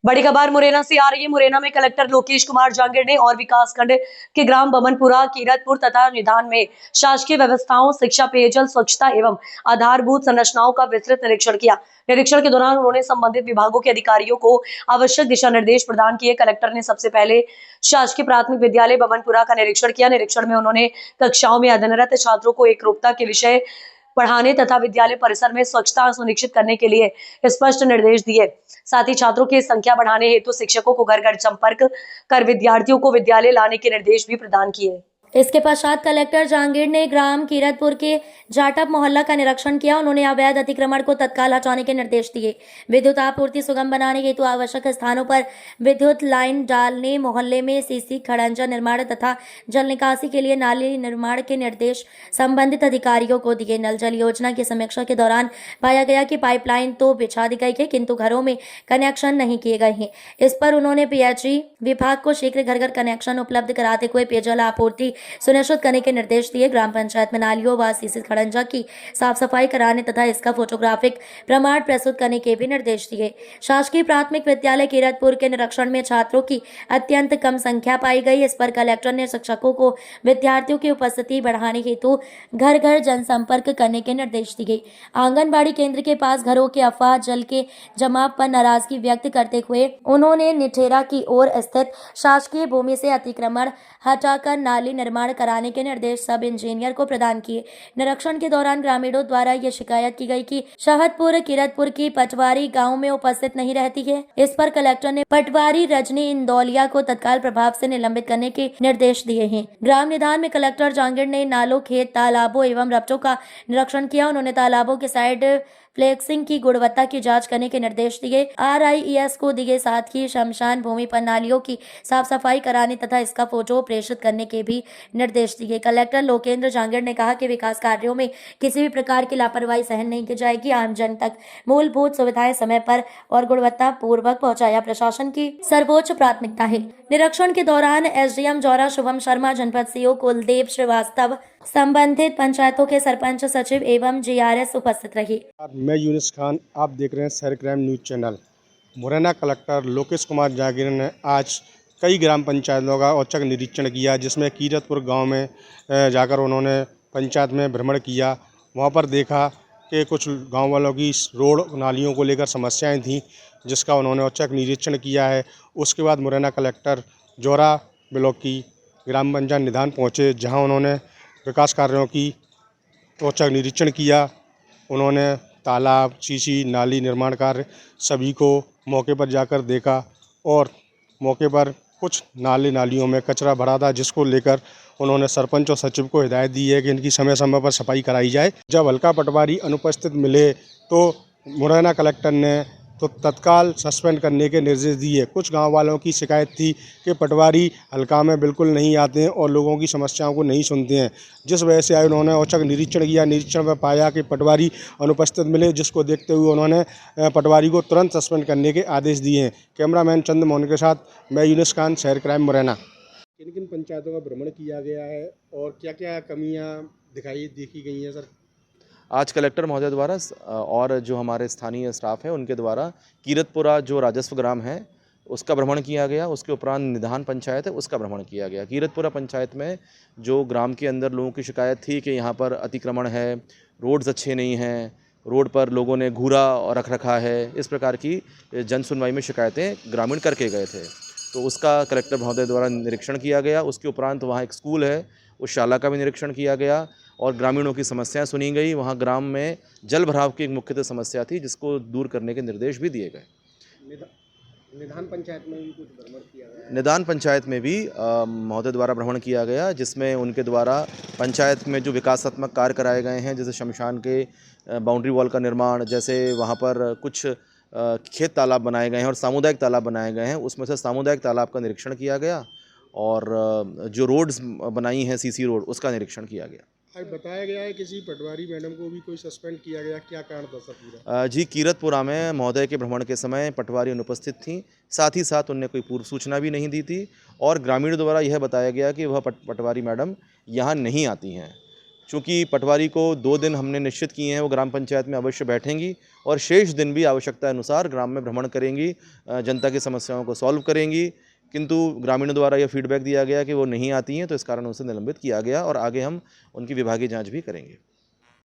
बड़ी खबर मुरैना से आ रही है। मुरैना में कलेक्टर लोकेश कुमार जांगिड़ ने और विकासखंड के ग्राम बमनपुरा, कीरतपुर तथा निधान में शासकीय व्यवस्थाओं, शिक्षा, पेयजल, स्वच्छता एवं आधारभूत संरचनाओं का विस्तृत निरीक्षण किया। निरीक्षण के दौरान उन्होंने संबंधित विभागों के अधिकारियों को आवश्यक दिशा निर्देश प्रदान किए। कलेक्टर ने सबसे पहले शासकीय प्राथमिक विद्यालय बमनपुरा का निरीक्षण किया। निरीक्षण में उन्होंने कक्षाओं में अध्ययनरत छात्रों को एकरूपता के विषय पढ़ाने तथा विद्यालय परिसर में स्वच्छता सुनिश्चित करने के लिए स्पष्ट निर्देश दिए। साथ ही छात्रों की संख्या बढ़ाने हेतु शिक्षकों को घर घर संपर्क कर विद्यार्थियों को विद्यालय लाने के निर्देश भी प्रदान किए। इसके पश्चात कलेक्टर जांगिड़ ने ग्राम कीरतपुर के जाटप मोहल्ला का निरीक्षण किया। उन्होंने अवैध अतिक्रमण को तत्काल हटाने के निर्देश दिए। विद्युत आपूर्ति सुगम बनाने हेतु आवश्यक स्थानों पर विद्युत लाइन डालने, मोहल्ले में सीसी खड़ंजा निर्माण तथा जल निकासी के लिए नाली निर्माण के निर्देश संबंधित अधिकारियों को दिए। नल जल योजना की समीक्षा के दौरान पाया गया कि पाइपलाइन तो बिछा दी गई है, किंतु घरों में कनेक्शन नहीं किए गए हैं। इस पर उन्होंने पीएचई विभाग को शीघ्र घर घर कनेक्शन उपलब्ध कराते हुए पेयजल आपूर्ति सुनिश्चित करने के निर्देश दिए। ग्राम पंचायत में नालियों व सीसी खड़ंजा की साफ सफाई कराने तथा इसका फोटोग्राफिक प्रमाण प्रस्तुत करने के भी निर्देश दिए। शासकीय प्राथमिक विद्यालय कीरतपुर के निरीक्षण में छात्रों की अत्यंत कम संख्या पाई गई। इस पर कलेक्टर ने शिक्षकों को विद्यार्थियों की उपस्थिति बढ़ाने हेतु घर घर जनसंपर्क करने के निर्देश दिए। आंगनबाड़ी केंद्र के पास घरों के अफवाह जल के जमाव पर नाराजगी व्यक्त करते हुए उन्होंने निठेरा की ओर स्थित शासकीय भूमि से अतिक्रमण हटाकर नाली निर्माण कराने के निर्देश सब इंजीनियर को प्रदान किए। निरीक्षण के दौरान ग्रामीणों द्वारा यह शिकायत की गई कि शहदपुर कीरतपुर की पटवारी गांव में उपस्थित नहीं रहती है। इस पर कलेक्टर ने पटवारी रजनी इंदौलिया को तत्काल प्रभाव से निलंबित करने के निर्देश दिए हैं। ग्राम निधान में कलेक्टर जांगिड़ ने नालों, खेत, तालाबों एवं रपटों का निरीक्षण किया। उन्होंने तालाबों के साइड फ्लेक्सिंग की गुणवत्ता की जांच करने के निर्देश दिए। RIES को दिए, साथ ही शमशान भूमि पर नालियों की साफ सफाई कराने तथा इसका फोटो प्रेषित करने के भी निर्देश दिए। कलेक्टर लोकेंद्र जांगिड़ ने कहा कि विकास कार्यों में किसी भी प्रकार की लापरवाही सहन नहीं की जाएगी। आमजन तक मूलभूत सुविधाएं समय पर और गुणवत्ता पूर्वक पहुंचाया प्रशासन की सर्वोच्च प्राथमिकता है। निरीक्षण के दौरान SDM जौरा शुभम शर्मा, जनपद CO कुलदेव श्रीवास्तव, संबंधित पंचायतों के सरपंच, सचिव एवं GRS उपस्थित रहे। मैं यूनिस खान, आप देख रहे हैं शहर crime news channel. Morena collector Lokesh Kumar Jangid ने आज कई ग्राम पंचायतों का औचक निरीक्षण किया, जिसमें कीरतपुर गांव में जाकर उन्होंने पंचायत में भ्रमण किया। वहां पर देखा कि कुछ गांव वालों की रोड नालियों को लेकर समस्याएं थीं, जिसका उन्होंने औचक निरीक्षण किया है। उसके बाद मुरैना कलेक्टर जौरा ब्लॉक की ग्राम पंचायत निधान पहुँचे, जहाँ उन्होंने विकास कार्यों की औचक निरीक्षण किया। उन्होंने तालाब, सीसी, नाली निर्माण कार्य सभी को मौके पर जाकर देखा और मौके पर कुछ नालियों में कचरा भरा था, जिसको लेकर उन्होंने सरपंच और सचिव को हिदायत दी है कि इनकी समय समय पर सफाई कराई जाए। जब हल्का पटवारी अनुपस्थित मिले तो मुरैना कलेक्टर ने तो तत्काल सस्पेंड करने के निर्देश दिए। कुछ गांव वालों की शिकायत थी कि पटवारी हल्का में बिल्कुल नहीं आते हैं और लोगों की समस्याओं को नहीं सुनते हैं, जिस वजह से आए उन्होंने औचक निरीक्षण किया। निरीक्षण में पाया कि पटवारी अनुपस्थित मिले, जिसको देखते हुए उन्होंने पटवारी को तुरंत सस्पेंड करने के आदेश दिए हैं। कैमरामैन चंद्र मोहन के साथ मैं यूनिस खान, शहर क्राइम, मुरैना। किन किन पंचायतों का भ्रमण किया गया है और क्या क्या कमियाँ देखी गई हैं सर? आज कलेक्टर महोदय द्वारा और जो हमारे स्थानीय स्टाफ है उनके द्वारा कीरतपुरा जो राजस्व ग्राम है उसका भ्रमण किया गया। उसके उपरांत निधान पंचायत है उसका भ्रमण किया गया। कीरतपुरा पंचायत में जो ग्राम के अंदर लोगों की शिकायत थी कि यहाँ पर अतिक्रमण है, रोड्स अच्छे नहीं हैं, रोड पर लोगों ने घूरा और रख रखा है, इस प्रकार की जन सुनवाई में शिकायतें ग्रामीण करके गए थे, तो उसका कलेक्टर महोदय द्वारा निरीक्षण किया गया। उसके उपरांत वहाँ एक स्कूल है, उस शाला का भी निरीक्षण किया गया और ग्रामीणों की समस्याएं सुनी गई। वहाँ ग्राम में जल भराव की एक मुख्यतः समस्या थी, जिसको दूर करने के निर्देश भी दिए गए। निधान पंचायत में भी कुछ भ्रमण किया गया? निधान पंचायत में भी महोदय द्वारा भ्रमण किया गया, जिसमें उनके द्वारा पंचायत में जो विकासात्मक कार्य कराए गए हैं, जैसे शमशान के बाउंड्री वॉल का निर्माण, जैसे वहाँ पर कुछ खेत तालाब बनाए गए हैं और सामुदायिक तालाब बनाए गए हैं, उसमें से सामुदायिक तालाब का निरीक्षण किया गया और जो रोड्स बनाई हैं सीसी रोड, उसका निरीक्षण किया गया। बताया गया है किसी पटवारी मैडम को भी कोई सस्पेंड किया गया, क्या कारण था सर पूरा? जी, कीरतपुरा में महोदय के भ्रमण के समय पटवारी अनुपस्थित थी, साथ ही साथ उनने कोई पूर्व सूचना भी नहीं दी थी और ग्रामीणों द्वारा यह बताया गया कि वह पटवारी मैडम यहाँ नहीं आती हैं। चूँकि पटवारी को 2 दिन हमने निश्चित किए हैं, वो ग्राम पंचायत में अवश्य बैठेंगी और शेष दिन भी आवश्यकता अनुसार ग्राम में भ्रमण करेंगी, जनता की समस्याओं को सॉल्व करेंगी। किंतु ग्रामीणों द्वारा यह फीडबैक दिया गया कि वो नहीं आती हैं, तो इस कारण उनसे निलंबित किया गया और आगे हम उनकी विभागीय जाँच भी करेंगे।